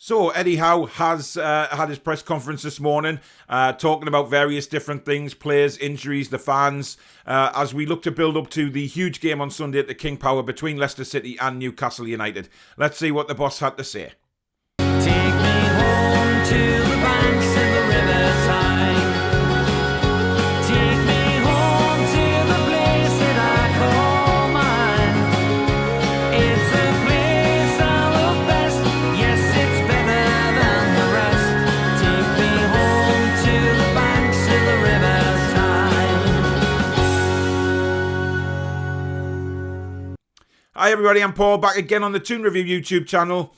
So Eddie Howe has had his press conference this morning, talking about various different things, players, injuries, the fans, as we look to build up to the huge game on Sunday at the King Power between Leicester City and Newcastle United. Let's see what the boss had to say. Take me home to the banks of the riverside. Take me home to the place that I call mine. It's a place I love best. Yes, it's better than the rest. Take me home to the banks of the riverside. Hi everybody, I'm Paul, back again on the Toon Review YouTube channel.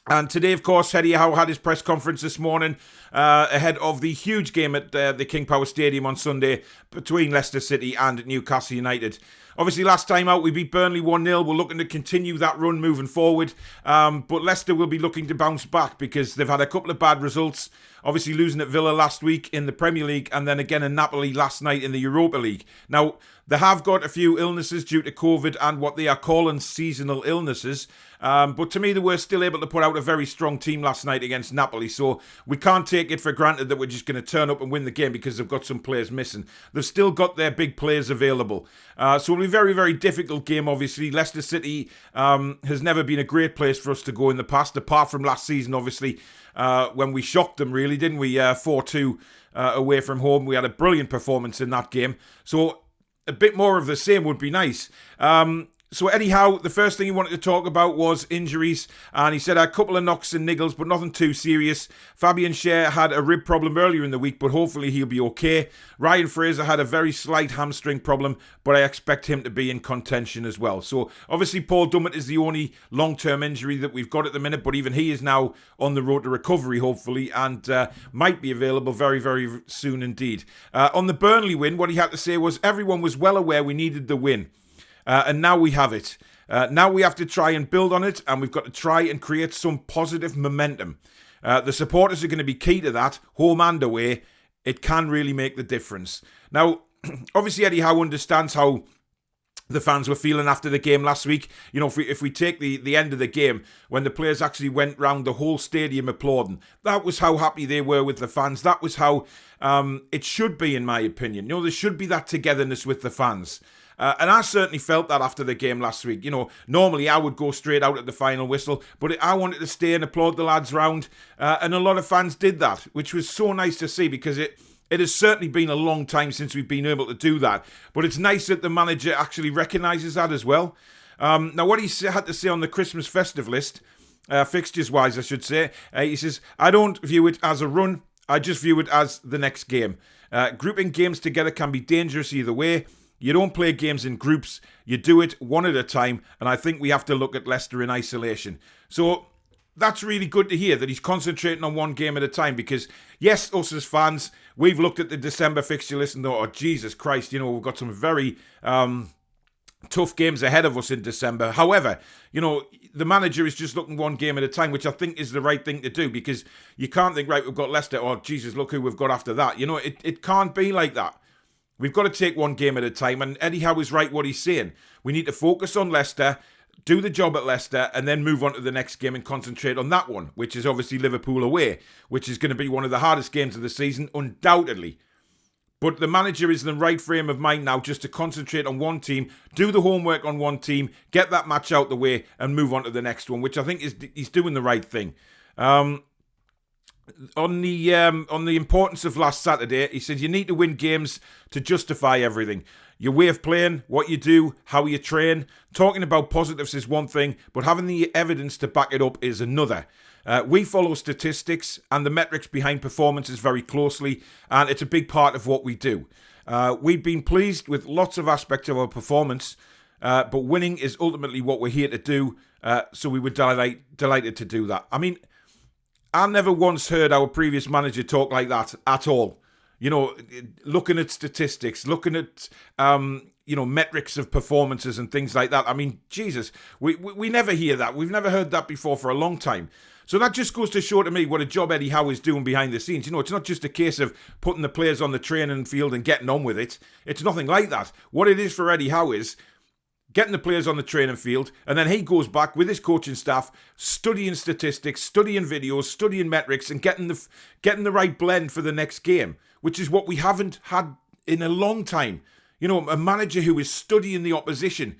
And today, of course, Eddie Howe had his press conference this morning ahead of the huge game at the King Power Stadium on Sunday between Leicester City and Newcastle United. Obviously, last time out, we beat Burnley 1-0. We're looking to continue that run moving forward. But Leicester will be looking to bounce back because they've had a couple of bad results. Obviously, losing at Villa last week in the Premier League and then again in Napoli last night in the Europa League. Now, they have got a few illnesses due to COVID and what they are calling seasonal illnesses. But to me, they were still able to put out a very strong team last night against Napoli. So we can't take it for granted that we're just going to turn up and win the game because they've got some players missing. They've still got their big players available. So it'll be a very, very difficult game, obviously. Leicester City has never been a great place for us to go in the past, apart from last season, obviously, when we shocked them, really, didn't we? 4-2 away from home. We had a brilliant performance in that game. So a bit more of the same would be nice. So Eddie Howe, the first thing he wanted to talk about was injuries, and he said a couple of knocks and niggles, but nothing too serious. Fabian Schär had a rib problem earlier in the week, but hopefully he'll be okay. Ryan Fraser had a very slight hamstring problem, but I expect him to be in contention as well. So obviously Paul Dummett is the only long-term injury that we've got at the minute, but even he is now on the road to recovery, hopefully, and might be available very, very soon indeed. On the Burnley win, what he had to say was everyone was well aware we needed the win. And now we have it. Now we have to try and build on it, and we've got to try and create some positive momentum. The supporters are going to be key to that, home and away. It can really make the difference. Now, obviously Eddie Howe understands how the fans were feeling after the game last week. You know, if we take the end of the game, when the players actually went round the whole stadium applauding, that was how happy they were with the fans. That was how it should be, in my opinion. You know, there should be that togetherness with the fans. And I certainly felt that after the game last week. You know, normally I would go straight out at the final whistle, but I wanted to stay and applaud the lads round. And a lot of fans did that, which was so nice to see because it has certainly been a long time since we've been able to do that. But it's nice that the manager actually recognises that as well. Now, what he had to say on the Christmas festive list, fixtures-wise, I should say, he says, I don't view it as a run. I just view it as the next game. Grouping games together can be dangerous either way. You don't play games in groups, you do it one at a time, and I think we have to look at Leicester in isolation. So that's really good to hear that he's concentrating on one game at a time because, yes, us as fans, we've looked at the December fixture list and thought, oh, Jesus Christ, you know, we've got some very tough games ahead of us in December. However, you know, the manager is just looking one game at a time, which I think is the right thing to do because you can't think, right, we've got Leicester, oh, Jesus, look who we've got after that. You know, it can't be like that. We've got to take one game at a time, and Eddie Howe is right what he's saying. We need to focus on Leicester, do the job at Leicester, and then move on to the next game and concentrate on that one, which is obviously Liverpool away, which is going to be one of the hardest games of the season, undoubtedly. But the manager is in the right frame of mind now just to concentrate on one team, do the homework on one team, get that match out the way, and move on to the next one, which I think he's doing the right thing. On the importance of last Saturday, he said you need to win games to justify everything. Your way of playing, what you do, how you train. Talking about positives is one thing, but having the evidence to back it up is another. We follow statistics and the metrics behind performances very closely, and it's a big part of what we do. We've been pleased with lots of aspects of our performance, but winning is ultimately what we're here to do, so we were delighted to do that. I mean, I never once heard our previous manager talk like that at all. You know, looking at statistics, looking at, metrics of performances and things like that. I mean, Jesus, we never hear that. We've never heard that before for a long time. So that just goes to show to me what a job Eddie Howe is doing behind the scenes. You know, it's not just a case of putting the players on the training field and getting on with it. It's nothing like that. What it is for Eddie Howe is getting the players on the training field, and then he goes back with his coaching staff, studying statistics, studying videos, studying metrics, and getting the right blend for the next game, which is what we haven't had in a long time. You know, a manager who is studying the opposition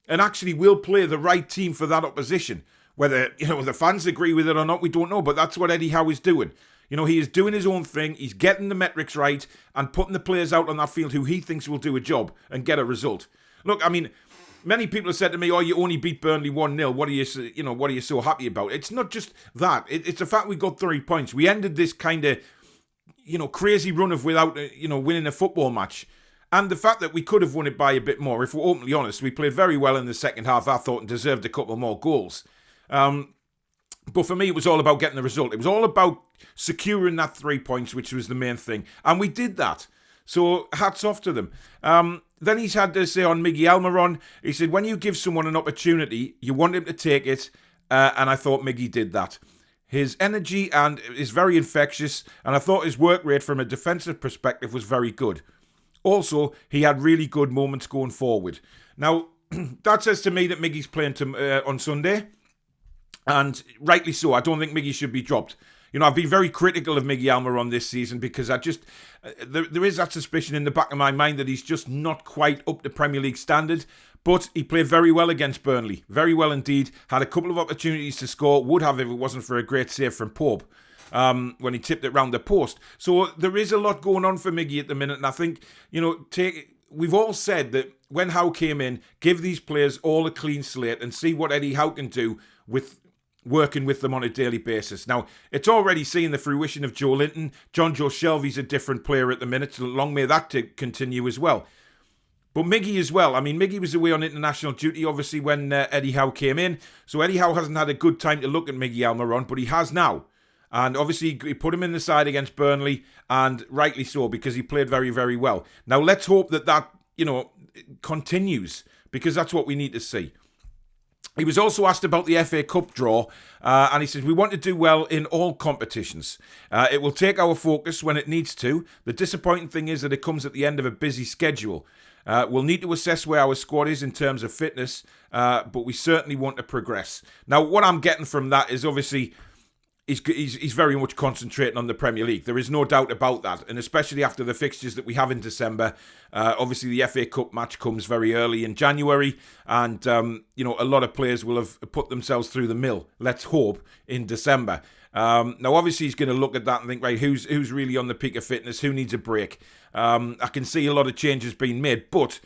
and actually will play the right team for that opposition. Whether, you know, the fans agree with it or not, we don't know, but that's what Eddie Howe is doing. You know, he is doing his own thing. He's getting the metrics right and putting the players out on that field who he thinks will do a job and get a result. Look, I mean, many people have said to me, "Oh, you only beat Burnley 1-0. What are you so happy about?" It's not just that. It's the fact we got 3 points. We ended this kind of, you know, crazy run of without, you know, winning a football match. And the fact that we could have won it by a bit more. If we're openly honest, we played very well in the second half, I thought, and deserved a couple more goals. But for me, it was all about getting the result. It was all about securing that 3 points, which was the main thing. And we did that. So hats off to them. Then he's had to say on Miggy Almiron, he said, when you give someone an opportunity, you want him to take it. And I thought Miggy did that. His energy and is very infectious. And I thought his work rate from a defensive perspective was very good. Also, he had really good moments going forward. Now, that says to me that Miggy's playing on Sunday. And rightly so. I don't think Miggy should be dropped. You know, I've been very critical of Miggy Almiron this season because there is that suspicion in the back of my mind that he's just not quite up to Premier League standard. But he played very well against Burnley. Very well indeed. Had a couple of opportunities to score. Would have if it wasn't for a great save from Pope when he tipped it round the post. So there is a lot going on for Miggy at the minute. And I think, you know, we've all said that when Howe came in, give these players all a clean slate and see what Eddie Howe can do with working with them on a daily basis. Now, it's already seeing the fruition of Joe Linton. John Joe Shelby's a different player at the minute, so long may that continue as well. But Miggy as well. I mean, Miggy was away on international duty, obviously, when Eddie Howe came in. So Eddie Howe hasn't had a good time to look at Miggy Almiron, but he has now. And obviously, he put him in the side against Burnley, and rightly so, because he played very, very well. Now, let's hope that, you know, continues, because that's what we need to see. He was also asked about the FA Cup draw, and he says, we want to do well in all competitions. It will take our focus when it needs to. The disappointing thing is that it comes at the end of a busy schedule. We'll need to assess where our squad is in terms of fitness, but we certainly want to progress. Now, what I'm getting from that is obviously he's very much concentrating on the Premier League. There is no doubt about that, and especially after the fixtures that we have in December. Obviously, the FA Cup match comes very early in January, and you know, a lot of players will have put themselves through the mill, let's hope, in December. Now, obviously, he's going to look at that and think, right, who's really on the peak of fitness, who needs a break? I can see a lot of changes being made, but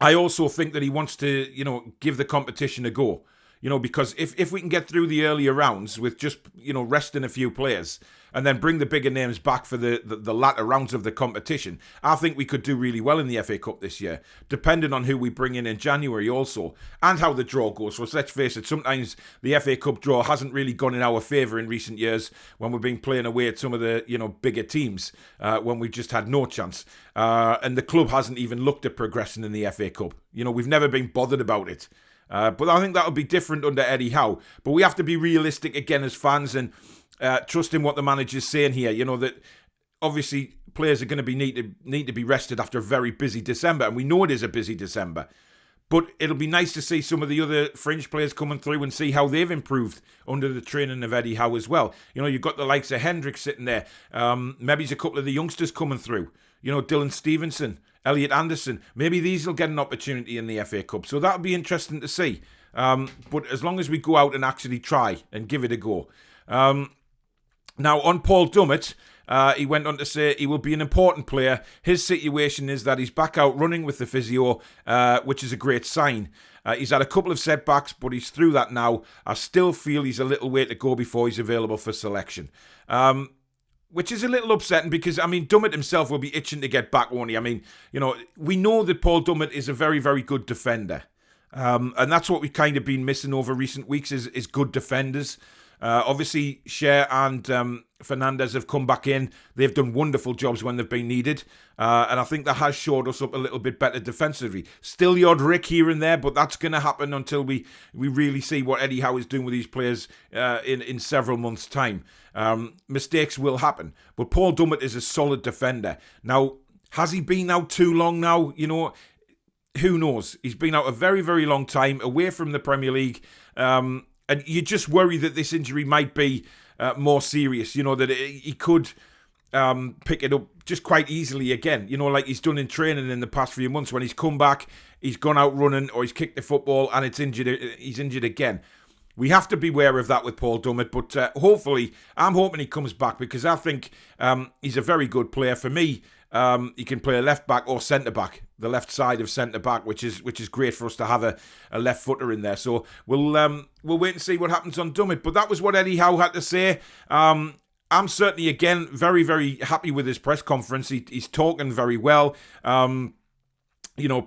I also think that he wants to, you know, give the competition a go. You know, because if we can get through the earlier rounds with just, you know, resting a few players and then bring the bigger names back for the latter rounds of the competition, I think we could do really well in the FA Cup this year, depending on who we bring in January also, and how the draw goes. So let's face it, sometimes the FA Cup draw hasn't really gone in our favour in recent years when we've been playing away at some of the, you know, bigger teams, when we've just had no chance. And the club hasn't even looked at progressing in the FA Cup. You know, we've never been bothered about it. But I think that'll be different under Eddie Howe. But we have to be realistic again as fans and trust in what the manager's saying here. You know, that obviously players are going to need to be rested after a very busy December, and we know it is a busy December. But it'll be nice to see some of the other fringe players coming through and see how they've improved under the training of Eddie Howe as well. You know, you've got the likes of Hendrick sitting there. Maybe there's a couple of the youngsters coming through. You know, Dylan Stevenson, Elliot Anderson. Maybe these will get an opportunity in the FA Cup. So that'll be interesting to see. But as long as we go out and actually try and give it a go. Now, on Paul Dummett, he went on to say he will be an important player. His situation is that he's back out running with the physio, which is a great sign. He's had a couple of setbacks, but he's through that now. I still feel he's a little way to go before he's available for selection. Which is a little upsetting because, I mean, Dummett himself will be itching to get back, won't he? I mean, you know, we know that Paul Dummett is a very, very good defender. And that's what we've kind of been missing over recent weeks is good defenders. Obviously, Cher and Fernandez have come back in. They've done wonderful jobs when they've been needed. And I think that has shored us up a little bit better defensively. Still the odd Rick here and there, but that's going to happen until we really see what Eddie Howe is doing with these players in several months' time. Mistakes will happen. But Paul Dummett is a solid defender. Now, has he been out too long now? You know, who knows? He's been out a very, very long time away from the Premier League. And you just worry that this injury might be more serious, that he could pick it up just quite easily again, like he's done in training in the past few months. When he's come back, he's gone out running or he's kicked the football and he's injured again. We have to be aware of that with Paul Dummett, but hopefully, I'm hoping he comes back because I think he's a very good player. For me, he can play a left back or centre back, the left side of centre back, which is great for us to have a left footer in there. So we'll wait and see what happens on Dummett. But that was what Eddie Howe had to say. I'm certainly again very, very happy with his press conference. He's talking very well.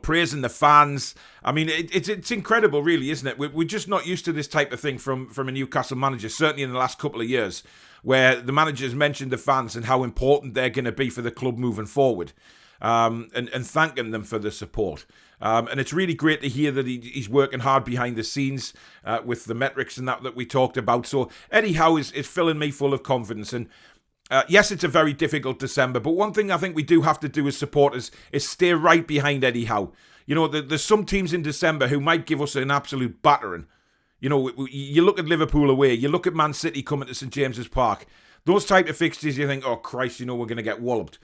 Praising the fans. I mean, it's incredible, really, isn't it? We're just not used to this type of thing from a Newcastle manager, certainly in the last couple of years, where the manager's mentioned the fans and how important they're going to be for the club moving forward, and thanking them for the support. And it's really great to hear that he's working hard behind the scenes with the metrics and that we talked about. So Eddie Howe is filling me full of confidence. And yes, it's a very difficult December, but one thing I think we do have to do as supporters is stay right behind Eddie Howe. There's some teams in December who might give us an absolute battering. You look at Liverpool away, you look at Man City coming to St James's Park. Those type of fixtures, you think, oh Christ, we're going to get walloped.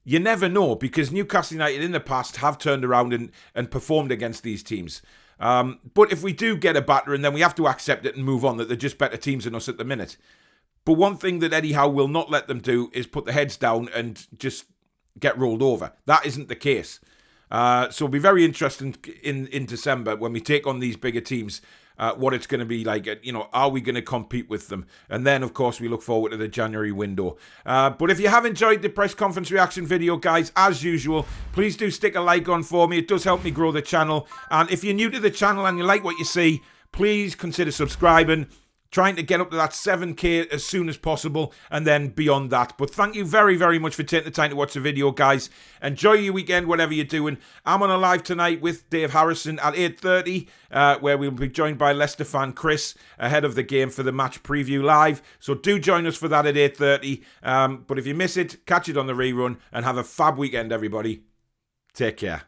You never know, because Newcastle United in the past have turned around and performed against these teams. But if we do get a battering, then we have to accept it and move on, that they're just better teams than us at the minute. But one thing that Eddie Howe will not let them do is put the heads down and just get rolled over. That isn't the case. So it'll be very interesting in December when we take on these bigger teams, what it's going to be like. Are we going to compete with them? And then, of course, we look forward to the January window. But if you have enjoyed the press conference reaction video, guys, as usual, please do stick a like on for me. It does help me grow the channel. And if you're new to the channel and you like what you see, please consider subscribing. Trying to get up to that 7K as soon as possible and then beyond that. But thank you very, very much for taking the time to watch the video, guys. Enjoy your weekend, whatever you're doing. I'm on a live tonight with Dave Harrison at 8:30, where we'll be joined by Leicester fan Chris ahead of the game for the match preview live. So do join us for that at 8:30. But if you miss it, catch it on the rerun and have a fab weekend, everybody. Take care.